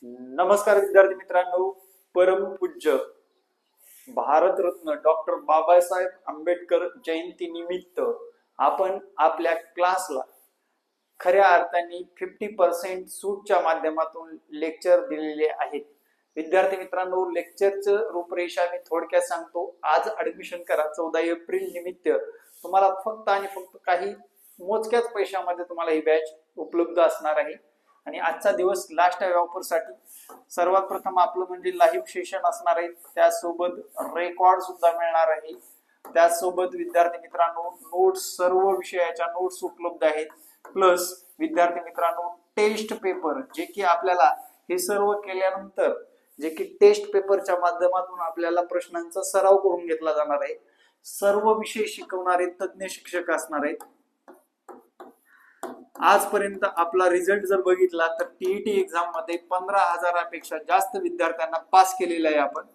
नमस्कार विद्यार्थी मित्रांनो, परमपूज्य भारतरत्न डॉक्टर बाबासाहेब आंबेडकर जयंती निमित्त आपण आपल्या क्लासला खऱ्या अर्थाने 50% सूटच्या माध्यमातून लेक्चर दिलेले आहेत. विद्यार्थी मित्रांनो, लेक्चरचं रूपरेषा मी थोडक्यात सांगतो. आज ऍडमिशन करा 14 एप्रिल निमित्त तुम्हाला फक्त आणि फक्त काही मोजक्याच पैशामध्ये तुम्हाला ही बॅच उपलब्ध असणार आहे. आणि आजचा दिवस लास्ट आहे ऑफरसाठी. सर्वात प्रथम आपलं म्हणजे लाईव्ह सेशन असणार आहे, त्यासोबत रेकॉर्ड सुद्धा मिळणार आहे. त्यासोबत विद्यार्थी मित्रांनो नोट्स, सर्व विषयाच्या नोट्स उपलब्ध आहेत. प्लस विद्यार्थी मित्रांनो टेस्ट पेपर, जे की आपल्याला हे सर्व केल्यानंतर जे की टेस्ट पेपरच्या माध्यमातून आपल्याला प्रश्नांचा सराव करून घेतला जाणार आहे. सर्व विषय शिकवणारे तज्ञ शिक्षक असणार आहेत. आजपर्यंत आपला रिझल्ट जर बघितला तर टीईटी एक्झाम मध्ये 15,000पेक्षा जास्त विद्यार्थ्यांना पास केलेला आहे आपण.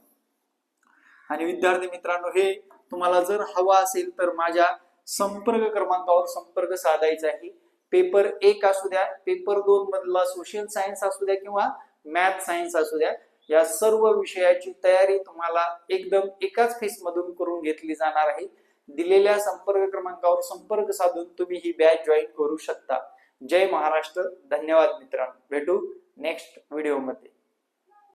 आणि विद्यार्थी मित्रांनो, हे तुम्हाला जर हवा असेल तर माझ्या संपर्क क्रमांकावर संपर्क साधायचा आहे. पेपर 1 असू द्या, पेपर 2 मधला सोशल सायन्स असू द्या किंवा मॅथ सायन्स असू द्या, या सर्व विषयाची तयारी तुम्हाला एकदम एकाच फेस मधून करून घेतली जाणार आहे. दिलेल्या संपर्क क्रमांकावर संपर्क साधून तुम्ही ही बॅच जॉईन करू शकता. जय महाराष्ट्र. धन्यवाद मित्रांनो. भेटू नेक्स्ट व्हिडिओ मध्ये.